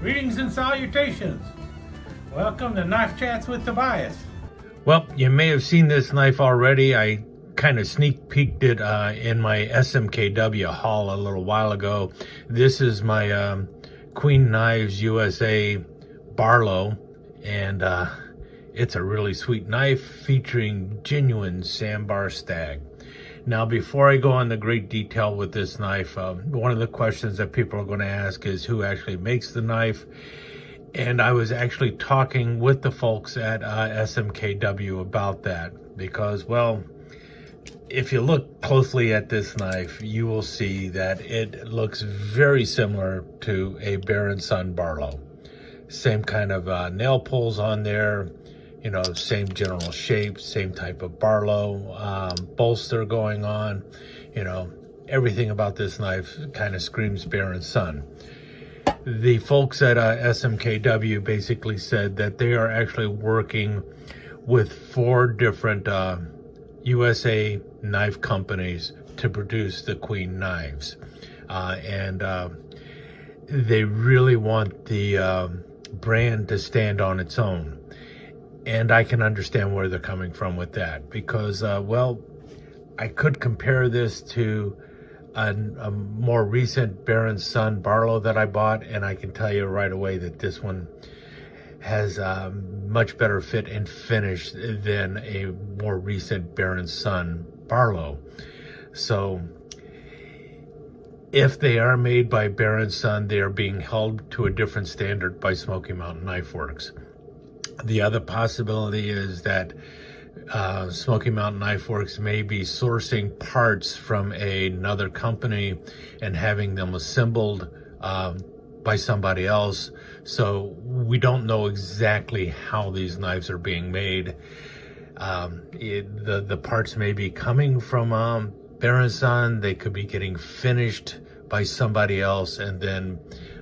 Greetings and salutations. Welcome to Knife Chats with Tobias. Well, you may have seen this knife already. I kind of sneak peeked it in my SMKW haul a little while ago. This is my Queen Knives USA Barlow, and it's a really sweet knife featuring genuine sandbar stag. Now, before I go into great detail with this knife, one of the questions that people are going to ask is who actually makes the knife. And I was actually talking with the folks at SMKW about that because, well, if you look closely at this knife, you will see that it looks very similar to a Baron Son Barlow. Same kind of nail pulls on there, you know, same general shape, same type of Barlow, bolster going on, you know, everything about this knife kind of screams Baron Son. The folks at SMKW basically said that they are actually working with 4 different USA knife companies to produce the Queen knives. And they really want the brand to stand on its own. And I can understand where they're coming from with that because, well, I could compare this to a more recent Baron Son Barlow that I bought, and I can tell you right away that this one has a much better fit and finish than a more recent Baron Son Barlow. So if they are made by Baron Son, they are being held to a different standard by Smoky Mountain Knife Works. The other possibility is that Smoky Mountain Knife Works may be sourcing parts from another company and having them assembled by somebody else. So we don't know exactly how these knives are being made. The parts may be coming from Baron Son. They could be getting finished by somebody else and then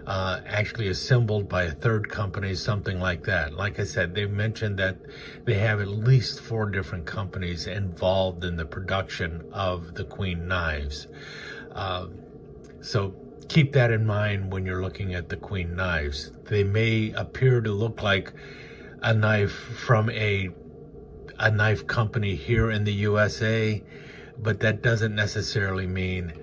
actually assembled by a third company, something like that. Like I said, they mentioned that they have at least 4 different companies involved in the production of the Queen knives. So keep that in mind when you're looking at the Queen knives. They may appear to look like a knife from a knife company here in the USA, but that doesn't necessarily mean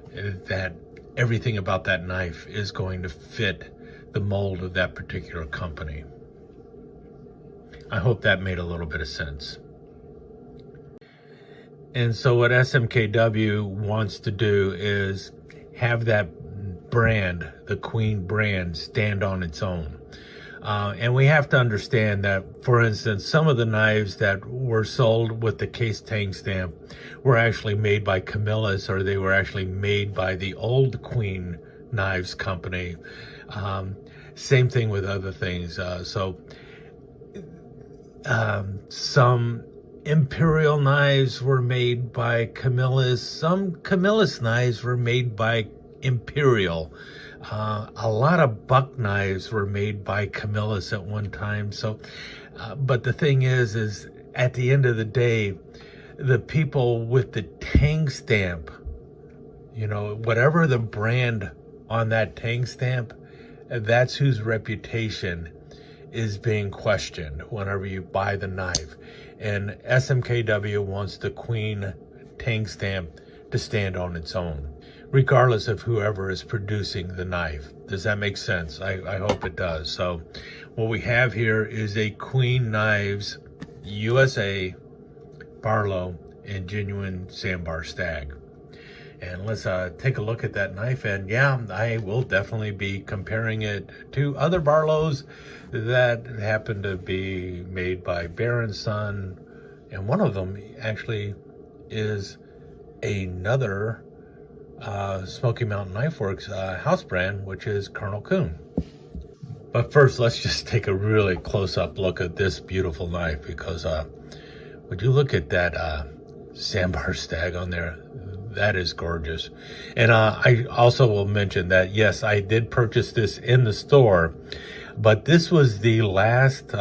that everything about that knife is going to fit the mold of that particular company. I hope that made a little bit of sense. And so what SMKW wants to do is have that brand, the Queen brand, stand on its own. And we have to understand that, for instance, some of the knives that were sold with the case tang stamp were actually made by Camillus, or they were actually made by the old Queen Knives company. Same thing with other things. Some Imperial knives were made by Camillus. Some Camillus knives were made by Imperial. A lot of buck knives were made by Camillus at one time. So, but the thing is at the end of the day, the people with the tang stamp, you know, whatever the brand on that tang stamp, that's whose reputation is being questioned whenever you buy the knife. And SMKW wants the Queen tang stamp to stand on its own, regardless of whoever is producing the knife. Does that make sense? I hope it does. So what we have here is a Queen Knives USA Barlow and genuine sandbar stag. And let's take a look at that knife. And yeah, I will definitely be comparing it to other Barlows that happen to be made by Baron Son. And one of them actually is another Smoky Mountain Knife Works house brand, which is Colonel Coon. But first, let's just take a really close-up look at this beautiful knife, because would you look at that sandbar stag on there? That is gorgeous. And I also will mention that, yes, I did purchase this in the store, but this was the last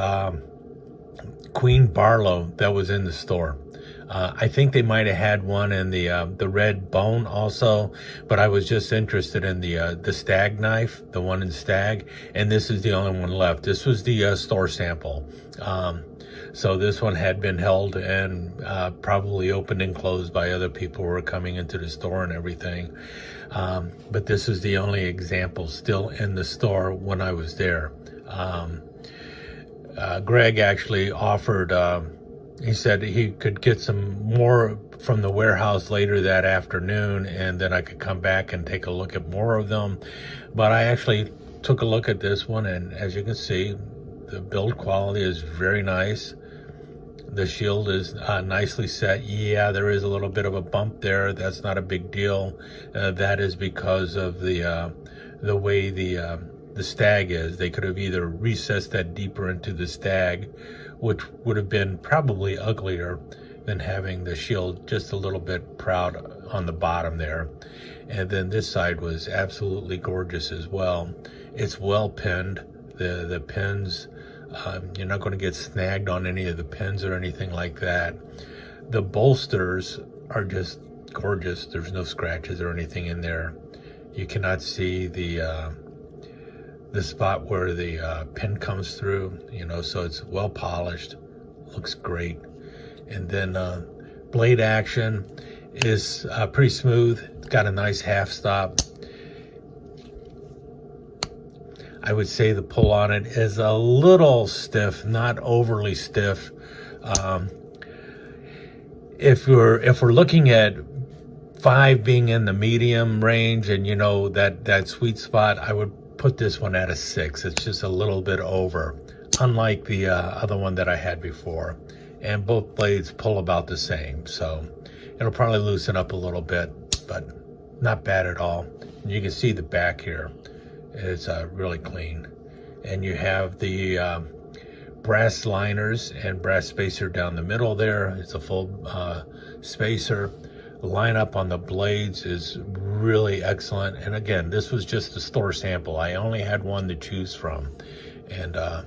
Queen Barlow that was in the store. I think they might have had one in the red bone also, but I was just interested in the Stag knife, the one in Stag, and this is the only one left. This was the store sample. So this one had been held and probably opened and closed by other people who were coming into the store and everything. But this is the only example still in the store when I was there. Greg actually offered, he said he could get some more from the warehouse later that afternoon, and then I could come back and take a look at more of them. But I actually took a look at this one, and as you can see, the build quality is very nice. The shield is nicely set. Yeah, there is a little bit of a bump there. That's not a big deal. That is because of the way the Stag is. They could have either recessed that deeper into the Stag, which would have been probably uglier than having the shield just a little bit proud on the bottom there. And then this side was absolutely gorgeous as well. It's well pinned. The pins, you're not going to get snagged on any of the pins or anything like that. The bolsters are just gorgeous. There's no scratches or anything in there. You cannot see the spot where the pin comes through, so it's well polished, looks great. And then blade action is pretty smooth. It's got a nice half stop. I would say the pull on it is a little stiff, not overly stiff. If we're looking at 5 being in the medium range and that sweet spot, I would put this one at a 6. It's just a little bit over, unlike the other one that I had before. And both blades pull about the same, so it'll probably loosen up a little bit, but not bad at all. And you can see the back here. It's really clean. And you have the brass liners and brass spacer down the middle there. It's a full spacer. The lineup on the blades is really excellent. And again, this was just a store sample. I only had one to choose from. And I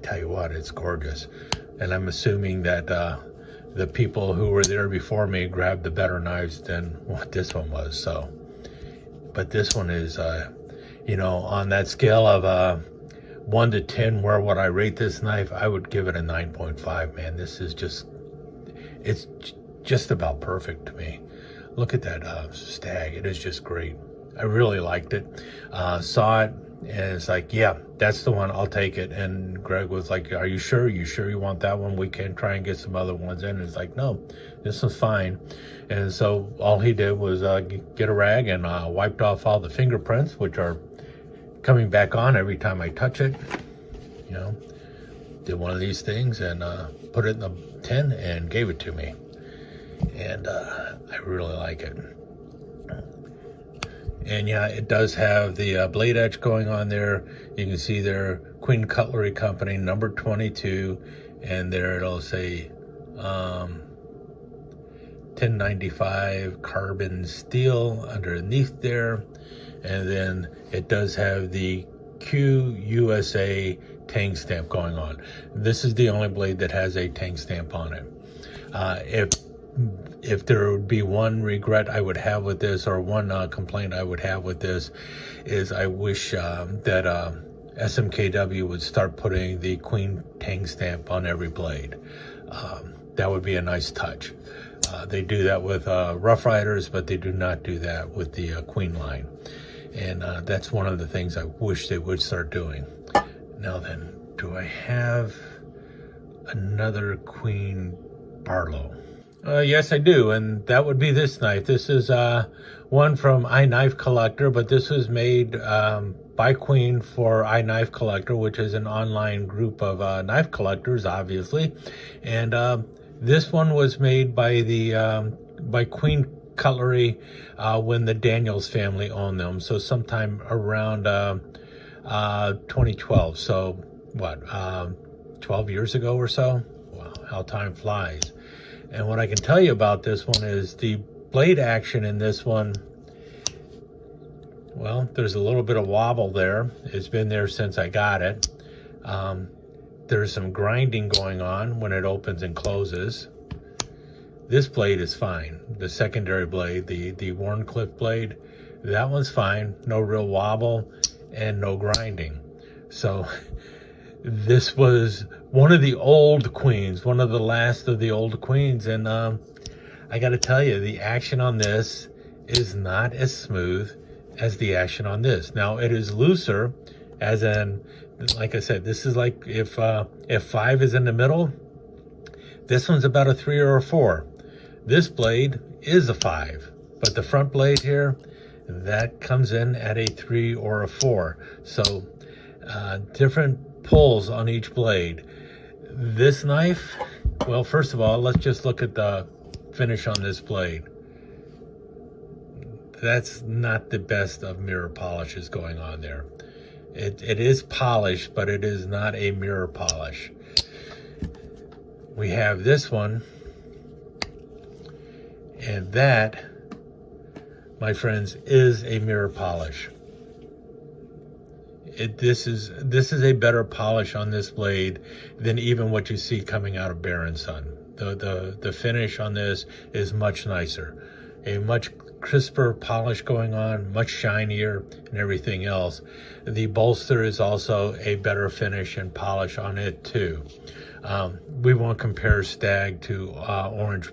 tell you what, it's gorgeous. And I'm assuming that the people who were there before me grabbed the better knives than what this one was. So, but this one is, on that scale of 1 to 10, where would I rate this knife? I would give it a 9.5, man. This is it's just about perfect to me. Look at that Stag. It is just great. I really liked it. Saw it, and it's like, yeah, that's the one. I'll take it. And Greg was like, are you sure? You sure you want that one? We can try and get some other ones in. And it's like, no, this one's fine. And so all he did was get a rag and wiped off all the fingerprints, which are coming back on every time I touch it. Did one of these things and put it in the tin and gave it to me. And I really like it. And yeah, it does have the blade edge going on there. You can see there, Queen Cutlery Company, number 22. And there it'll say 1095 carbon steel underneath there. And then it does have the QUSA tang stamp going on. This is the only blade that has a tang stamp on it. If there would be one regret I would have with this, or one complaint I would have with this, is I wish that SMKW would start putting the Queen tang stamp on every blade. That would be a nice touch. They do that with Rough Riders, but they do not do that with the Queen line. And that's one of the things I wish they would start doing. Now then, do I have another Queen Barlow? Yes, I do, and that would be this knife. This is one from iKnife Collector, but this was made by Queen for iKnife Collector, which is an online group of knife collectors, obviously. And this one was made by by Queen Cutlery when the Daniels family owned them, so sometime around 2012. So what, 12 years ago or so? Wow, how time flies. And what I can tell you about this one is the blade action in this one, well, there's a little bit of wobble there. It's been there since I got it. There's some grinding going on when it opens and closes. This blade is fine. The secondary blade, the Warncliffe blade, that one's fine. No real wobble and no grinding. So this was one of the old Queens, one of the last of the old Queens. And I got to tell you, the action on this is not as smooth as the action on this. Now, it is looser, as in, like I said, this is like if 5 is in the middle, this one's about a 3 or a 4. This blade is a 5, but the front blade here, that comes in at a 3 or a 4. So different pulls on each blade. This knife, well, first of all, let's just look at the finish on this blade. That's not the best of mirror polishes going on there. It is polished, but it is not a mirror polish. We have this one, and that, my friends, is a mirror polish. This is a better polish on this blade than even what you see coming out of Baron Son. The finish on this is much nicer, a much crisper polish going on, much shinier and everything else. The bolster is also a better finish and polish on it too. We won't compare Stag to Orange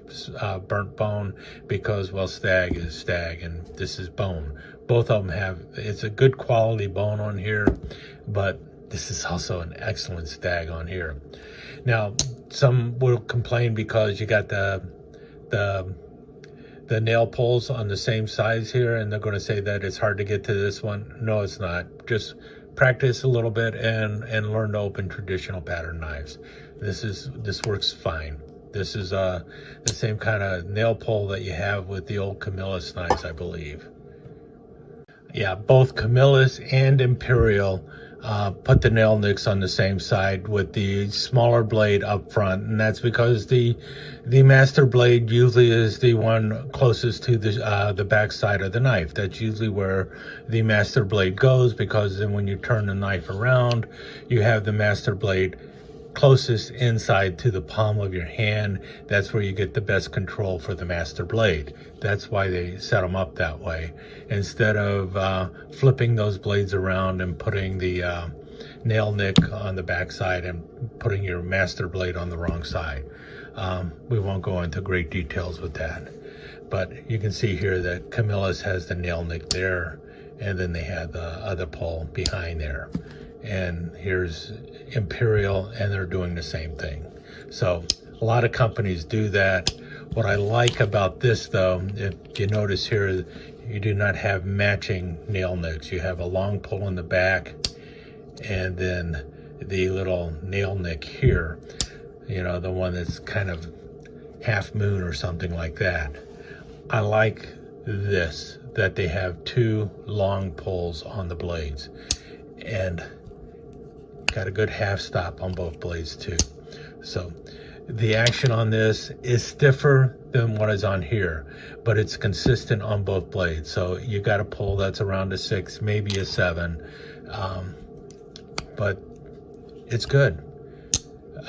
Burnt Bone because, well, Stag is Stag and this is bone. Both of them have, it's a good quality bone on here, but this is also an excellent Stag on here. Now, some will complain because you got the nail pulls on the same size here, and they're going to say that it's hard to get to this one. No, it's not. Just practice a little bit and learn to open traditional pattern knives. This works fine. This is the same kind of nail pull that you have with the old Camillus knives, I believe. Yeah, both Camillus and Imperial put the nail nicks on the same side with the smaller blade up front, and that's because the master blade usually is the one closest to the back side of the knife. That's usually where the master blade goes, because then when you turn the knife around, you have the master blade closest inside to the palm of your hand. That's where you get the best control for the master blade. That's why they set them up that way, instead of flipping those blades around and putting the nail nick on the back side and putting your master blade on the wrong side. We won't go into great details with that, but you can see here that Camillus has the nail nick there, and then they have the other pull behind there. And here's Imperial, and they're doing the same thing. So a lot of companies do that. What I like about this, though, if you notice here, you do not have matching nail nicks. You have a long pull in the back, and then the little nail nick here, you know, the one that's kind of half moon or something like that. I like this, that they have 2 long pulls on the blades, and got a good half stop on both blades too. So the action on this is stiffer than what is on here, but it's consistent on both blades. So you got a pull that's around a 6, maybe a 7, but it's good.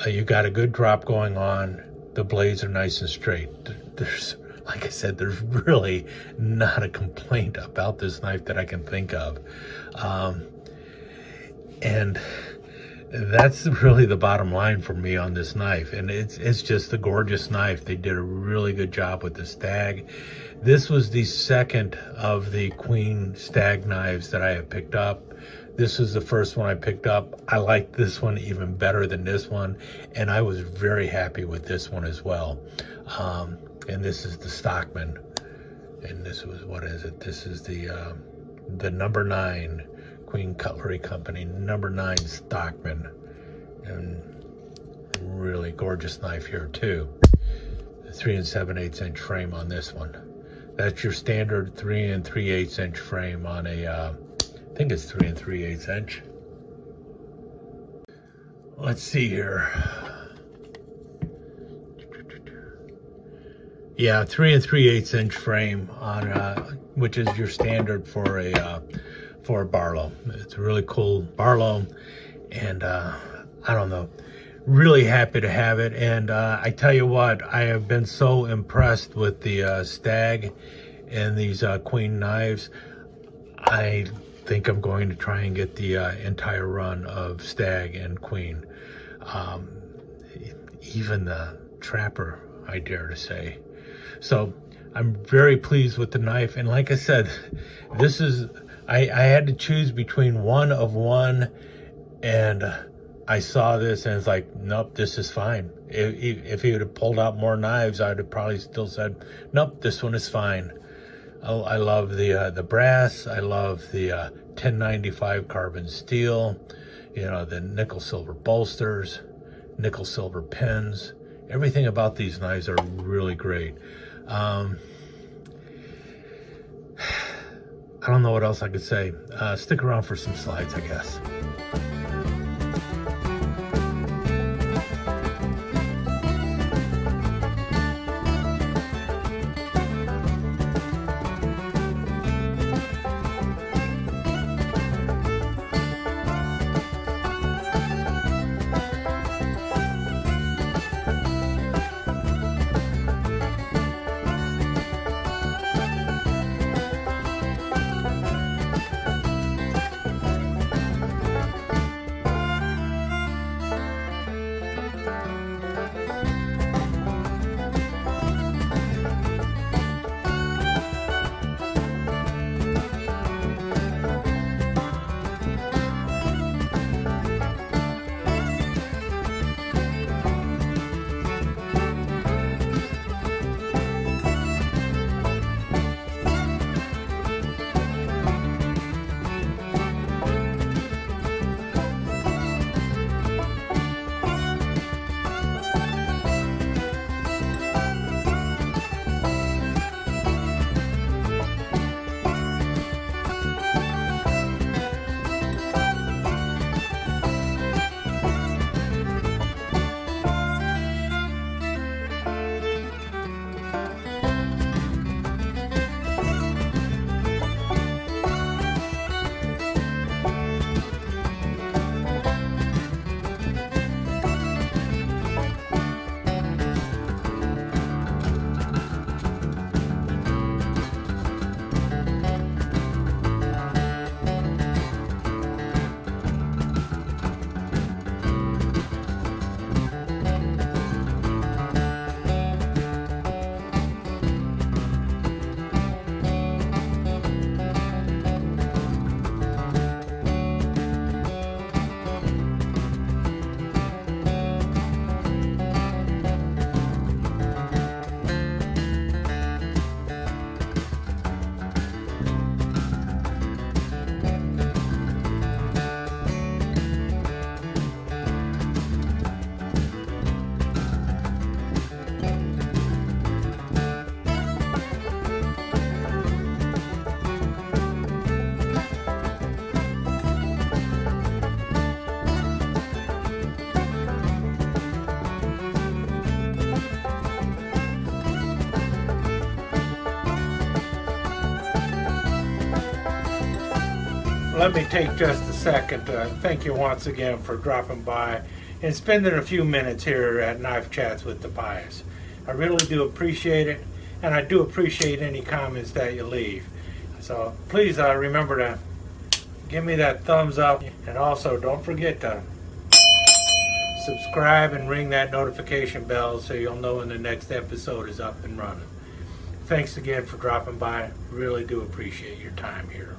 You got a good drop going on. The blades are nice and straight. There's, like I said, there's really not a complaint about this knife that I can think of. And that's really the bottom line for me on this knife. And it's just a gorgeous knife. They did a really good job with the Stag. This was the second of the Queen Stag knives that I have picked up. This was the first one I picked up. I liked this one even better than this one, and I was very happy with this one as well. And this is the Stockman, and this was, what is it? This is the number 9 Queen Cutlery Company, number 9 Stockman, and really gorgeous knife here too. The 3 7/8 inch frame on this one. That's your standard 3 3/8 inch frame on a, I think it's 3 3/8 inch. Let's see here. Yeah, 3 3/8 inch frame on, which is your standard for a Barlow. It's a really cool Barlow, and I don't know. really happy to have it. And I tell you what, I have been so impressed with the Stag and these Queen knives. I think I'm going to try and get the entire run of Stag and Queen. Even the Trapper, I dare to say. So I'm very pleased with the knife. And like I said, this is, I had to choose between one of one, and I saw this and it's like, nope, this is fine. If he would have pulled out more knives, I would have probably still said, nope, this one is fine. I love the brass. I love the 1095 carbon steel, you know, the nickel silver bolsters, nickel silver pins. Everything about these knives are really great. I don't know what else I could say. Stick around for some slides, I guess. Let me take just a second to thank you once again for dropping by and spending a few minutes here at Knife Chats with Tobias. I really do appreciate it, and I do appreciate any comments that you leave. So please remember to give me that thumbs up, and also don't forget to subscribe and ring that notification bell so you'll know when the next episode is up and running. Thanks again for dropping by. Really do appreciate your time here.